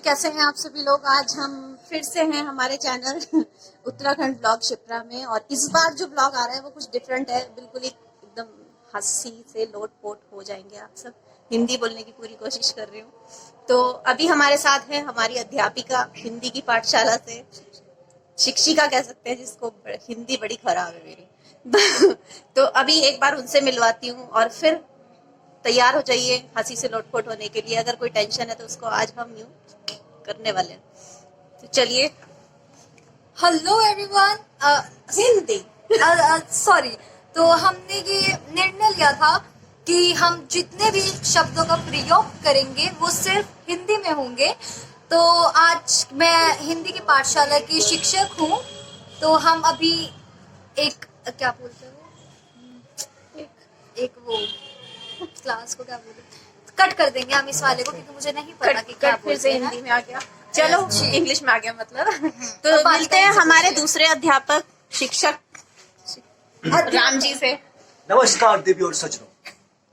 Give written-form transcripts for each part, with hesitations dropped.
कैसे हैं आप सभी लोग। आज हम फिर से हैं हमारे चैनल उत्तराखंड ब्लॉग शिप्रा में, और इस बार जो ब्लॉग आ रहा है वो कुछ डिफरेंट है, बिल्कुल एकदम हंसी से लोट-पोट हो जाएंगे आप सब। हिंदी बोलने की पूरी कोशिश कर रही हूँ। तो अभी हमारे साथ है हमारी अध्यापिका हिंदी की पाठशाला से, शिक्षिका कह सकते हैं जिसको, हिंदी बड़ी खराब है मेरी। तो अभी एक बार उनसे मिलवाती हूँ और फिर तैयार हो जाइए हंसी से लोटपोट होने के लिए। अगर कोई टेंशन है तो उसको आज हम यूं करने वाले हैं। तो चलिए। Hello everyone. हिंदी सॉरी। तो हमने ये निर्णय लिया था कि हम जितने भी शब्दों का प्रयोग करेंगे वो सिर्फ हिंदी में होंगे। तो आज मैं हिंदी की पाठशाला की शिक्षक हूँ। तो हम अभी एक क्या बोलते हैं एक वो क्लास को क्या बोलते, कट कर देंगे हम इस वाले को, क्योंकि मुझे नहीं पता कि क्या फिर से हिंदी में आ गया, चलो इंग्लिश में आ गया मतलब। तो तो मिलते हैं हमारे दूसरे अध्यापक शिक्षक राम जी से। नमस्कार देवी और सज्जनों,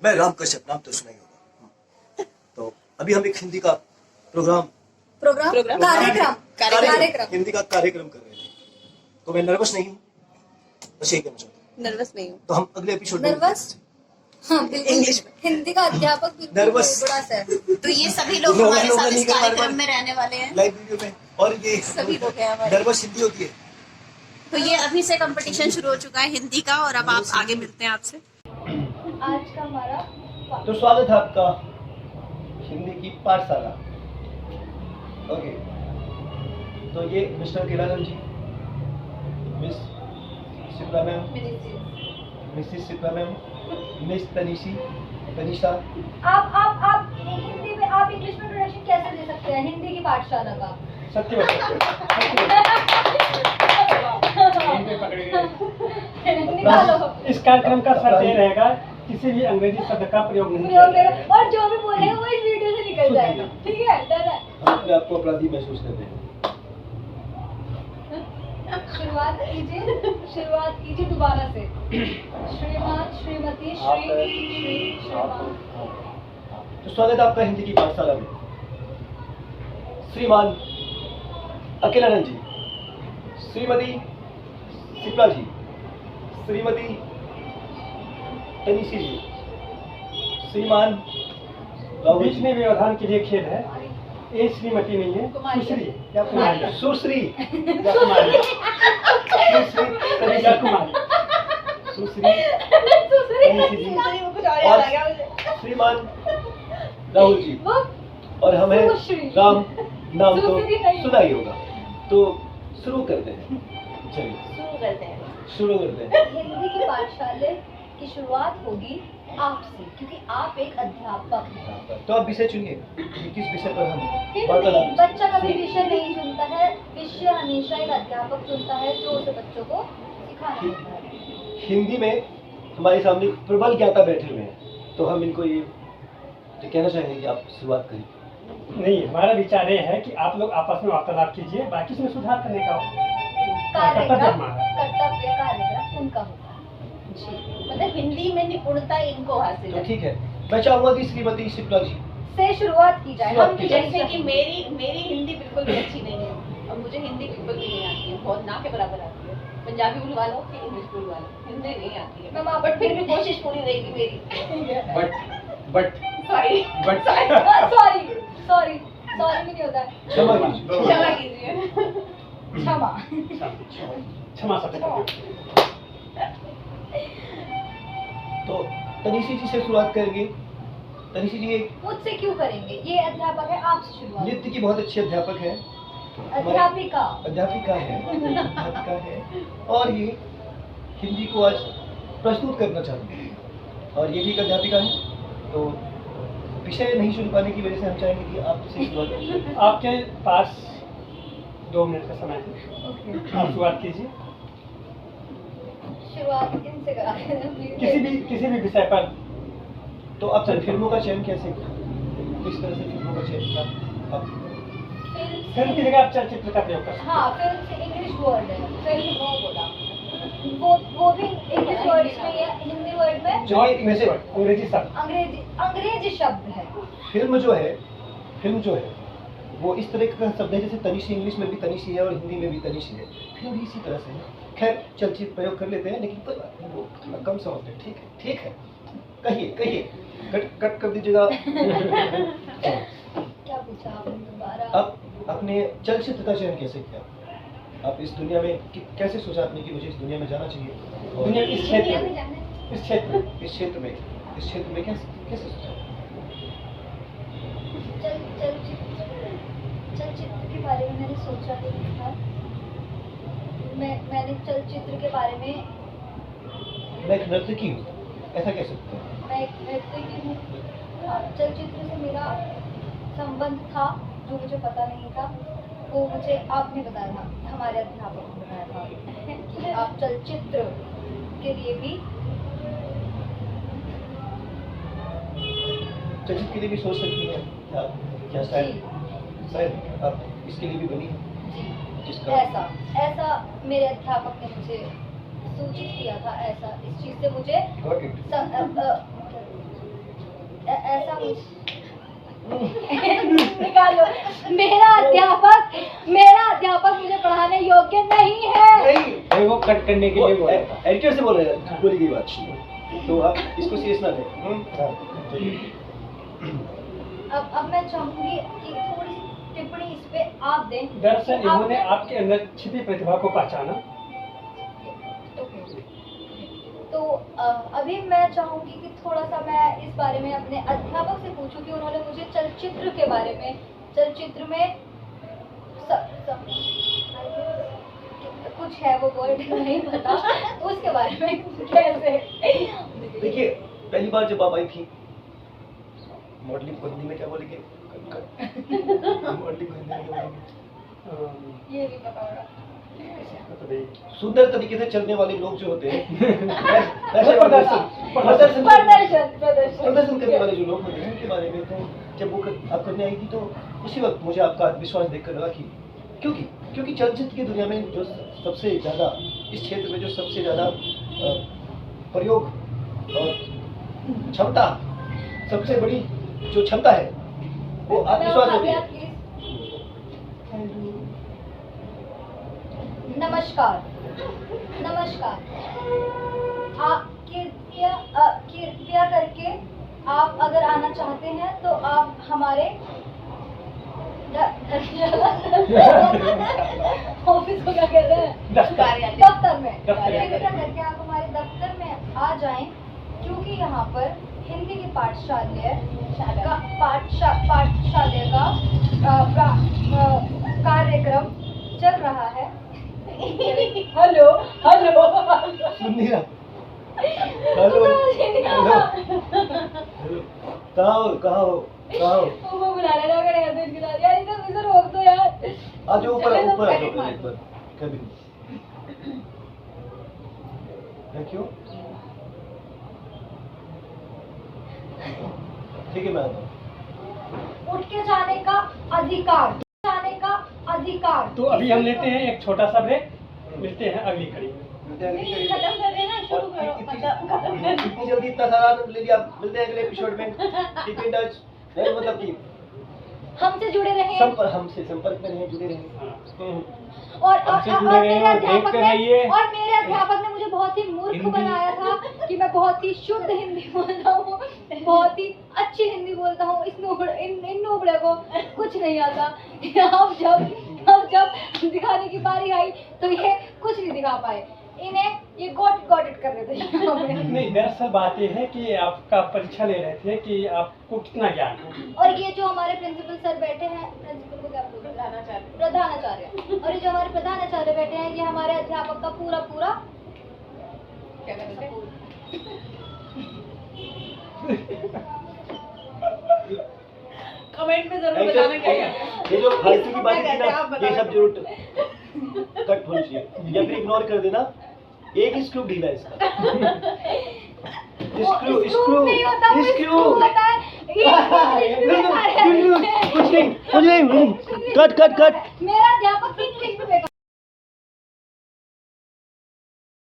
मैं राम कश्यप, नाम तो सुना ही होगा। तो अभी हम एक हिंदी का प्रोग्राम कार्यक्रम हिंदी का कार्यक्रम कर रहे थे। तो मैं नर्वस नहीं हूँ, बस यही कहना चाहता हूँ। नर्वस नहीं हूँ तो हम अगले एपिसोड में नर्वस, हाँ बिल्कुल इंग्लिश में। हिंदी का अध्यापक बिल्कुल Nervous। बड़ा सा है। तो ये सभी लोग लोग हमारे साथ नहीं इस कर हमारे कार्यक्रम पास। में रहने वाले हैं। लाइव वीडियो में, और ये सभी लोग हैं हमारे। नर्वस हिंदी होती है। तो ये अभी से कंपटीशन शुरू हो चुका है हिंदी का, और अब आप आगे मिलते हैं आपसे। आज का हमारा तो स्वागत है आपका हिंदी की पाठशाला। ओके, तो ये mister Kiranan ji, miss Shipra ma'am, missus Shipra ma'am, miss Tanisha. आप हिंदी में, आप इंग्लिश में इंट्रोडक्शन कैसे दे सकते हैं हिंदी की पाठशाला का? सत्य निकालो। इस कार्यक्रम का शर्त ये रहेगा, किसी भी अंग्रेजी शब्द का प्रयोग नहीं प्रयोग किया में, और जो भी बोलेगा वो इस वीडियो से निकल जाएगा, ठीक है? डन है। हम अपने आप को अपराधी महसूस करते हैं। शुरुआत कीजिए दोबारा से। श्रीमान, श्रीमती, श्रीमान। तो स्वागत है आपका हिंदी की पाठशाला में। श्रीमान अकेलानंद जी, श्रीमती शिप्रा जी, श्रीमती तनिषी जी, श्रीमान बीच में व्यवधान के लिए खेल है, ये श्रीमती नहीं है, सुश्री या कुमारी, सुश्री या कुमारी, सुश्री या कुमारी, सुश्री तनिषी जी और श्रीमान राहुल जी, और हमें राम नाम तो सुना ही होगा। तो शुरू करते हैं। चलिए शुरू करते हैं। हिंदी की पाठशाला की शुरुआत होगी आपसे, क्योंकि आप एक अध्यापक हैं। तो आप विषय चुनिए कि किस विषय पर हम हिंदी, वार्तालाप। बच्चा कभी विषय नहीं चुनता है, विषय हमेशा एक अध्यापक चुनता है जो उसे बच्चों को सिखाना होता है। हिंदी में हमारे सामने प्रबल ज्ञाता बैठे हुए हैं, तो हम इनको ये कहना चाहेंगे कि आप शुरुआत करिए। नहीं, हमारा विचार ये है कि आप लोग आपस में वार्तालाप कीजिए, बाकी इसमें सुधार करने का कर्तव्य हमारा। कार्यक्रम उनका होता है जी। मतलब हिंदी में निपुणता इनको हासिल तो है। ठीक है, मैं चाहूंगा कि श्रीमती शिप्रा जी से शुरुआत की जाए। शुरुआत हम की जाए। जैसे कि मेरी हिंदी बिल्कुल भी अच्छी नहीं है, और मुझे हिंदी बिल्कुल भी नहीं आती है, बहुत ना के बराबर आती है। पंजाबी बुलवा लो कि इंग्लिश बुलवा लो, हिंदी नहीं आती है। मैम, बट फिर भी कोशिश पूरी रहेगी मेरी। बट सॉरी सॉरी नहीं होता है। क्षमा कीजिए। क्षमा कीजिए। क्षमा। क्षमा शब्द का प्रयोग। तो तनिषी जी से शुरुआत करेंगे। तनिषी जी एक मुझसे क्यों करेंगे? ये अध्यापक है, आपसे शुरुआत। नृत्य की बहुत अच्छी अध्यापक है, अध्यापिका अध्यापिका है, और ये हिंदी को आज प्रस्तुत करना चाहती है, और ये भी एक अध्यापिका है। तो विषय नहीं चुन पाने की वजह से हम चाहेंगे कि आप इसे शुरुआत करिए। आपके पास 2 मिनट का समय है, आप शुरुआत कीजिए। शुरुआत इनसे करा किसी भी विषय पर। तो आप फिल्मों का चयन कैसे, किस तरह से फिल्मों का चयन किया आप? फिल्म की जगह आप चलचित्र का प्रयोग कर सकते हैं। हाँ, फिल्म से इंग्लिश वर्ड है, फिल्म वो बोला, वो भी इंग्लिश वर्ड में या हिंदी वर्ड में जो वैसे अंग्रेजी शब्द, अंग्रेजी शब्द है। फिल्म जो है वो इस तरह का शब्द है जैसे तनिशी, इंग्लिश में भी तनिशी है और हिंदी में भी तनिशी है, फिर भी इसी तरह से है। खैर चलचित्र प्रयोग कर लेते हैं, लेकिन कोई बात नहीं, वो थोड़ा कम समझते हैं। ठीक है, ठीक है, कहिए कहिए, कट कर दीजिएगा। क्या पूछा आपने दोबारा? अब अपने चलचित्र का चयन कैसे किया? आप इस दुनिया में कैसे सोचा आपने कि मुझे इस दुनिया में जाना चाहिए? और दुनिया इस क्षेत्र में, इस क्षेत्र में, इस क्षेत्र में कैसे सोचा? चलचित्र के बारे में मैंने सोचा नहीं था। मैंने चलचित्र के बारे में, मैं एक नर्तकी हूँ, ऐसा कह सकते हैं। मैं एक नर्तकी हूँ। चलचित्र से मेरा संबंध था जो मुझे पता नहीं था, वो मुझे आपने बताया था, हमारे अध्यापक ने बताया था कि आप चलचित्र के लिए भी चलचित्र के लिए भी सोच सकती हैं क्या शायद आप इसके लिए भी बनी हैं? जिसका ऐसा मेरे अध्यापक ने मुझे सूचित किया था। ऐसा इस चीज से मुझे Got it. ऐसा निकालो। मेरा अध्यापक मुझे पढ़ाने योग्य नहीं है। नहीं, वो कट करने के लिए बोला था। एडिटर से बोल रहे हैं, बोली गई बात, तो आप इसको सीरियस ना लें। अब मैं चाहूंगी कि थोड़ी सी टिप्पणी इस पे आप दें। दरअसल इन्होंने आपके अंदर छिपी प्रतिभा को पहचाना। तो अभी मैं चाहूंगी कि थोड़ा सा मैं इस बारे में अपने अध्यापक से पूछूं कि उन्होंने मुझे चलचित्र के बारे में, चलचित्र में कुछ है वो वर्ड नहीं पता, उसके बारे में कैसे। देखिए, पहली बार जब आप आई थी, मॉडलिंग को हिंदी में क्या बोलेंगे? मॉडलिंग को हिंदी में क्या बोलेंगे? ये भी पता होगा। सुंदर तरीके से चलने वाले लोग जो होते हैं, प्रदर्शन करने वाले जो लोग होते हैं, उनके बारे में तो जब वो आप करने आई थी तो उसी वक्त मुझे आपका आत्मविश्वास देखकर लगा कि क्योंकि चलचित्र की दुनिया में जो सबसे ज़्यादा, इस क्षेत्र में जो सबसे ज़्यादा प्रयोग और क्षमता, सबसे बड़ी जो क्षमता है वो आत्मविश्वास होती है। नमस्कार। आप कृपया करके आप अगर आना चाहते हैं तो आप हमारे ऑफिस को क्या कहते हैं? दफ्तर में। कृपया करके आप हमारे दफ्तर में आ जाएं, क्योंकि यहाँ पर हिंदी की पाठशाला का कार्यक्रम चल रहा है। हेलो सुन नहीं रहा। हेलो कहाँ हो? वो बुलाने लगा यार, इधर रोक दो यार। आ जाओ ऊपर आ जाओ एक बार कभी। क्यों? ठीक है, मैं आता हूँ। उठ के जाने का अधिकार। तो अभी हम लेते हैं एक छोटा सा ब्रेक, मिलते हैं अगली कड़ी में। खत्म कर देना, शुरू करो। इतनी जल्दी इतना सारा ले लिया। मिलते हैं अगले एपिसोड में। कीप इन टच, मतलब कि हमसे जुड़े रहें, हमसे संपर्क में रहें, जुड़े रहें। और हमसे जुड़े रहें और देखते रहिए। मेरे अध्यापक ने मुझे बहुत ही मूर्ख बनाया था कि मैं बहुत ही शुद्ध हिंदी बोलता हूँ, बहुत ही अच्छी हिंदी बोलता हूँ। इन नोबड़े को कुछ नहीं आता। अब जब दिखाने की बारी आई तो ये कुछ नहीं दिखा पाए। इन्हें ये गॉट इट कर रहे थे। नहीं, दरअसल बात ये है कि आपका परीक्षा ले रहे थे कि आपको कितना ज्ञान है। और ये जो हमारे प्रिंसिपल सर बैठे हैं, प्रिंसिपल को क्या बोलते हैं? प्रधानाचार्य। और ये जो हमारे प्रधानाचार्य बैठे हैं, ये हमारे अध्यापक का पूरा क्या कहते हैं? कमेंट में जरूर बताना क्या है। ये जो फालतू की बातें थी ना, ये सब जरूर कट होनी चाहिए या फिर इग्नोर कर देना। एक ही स्क्रू ढीला है इसका। स्क्रू कुछ नहीं। कट। मेरा अध्यापक इंग्लिश में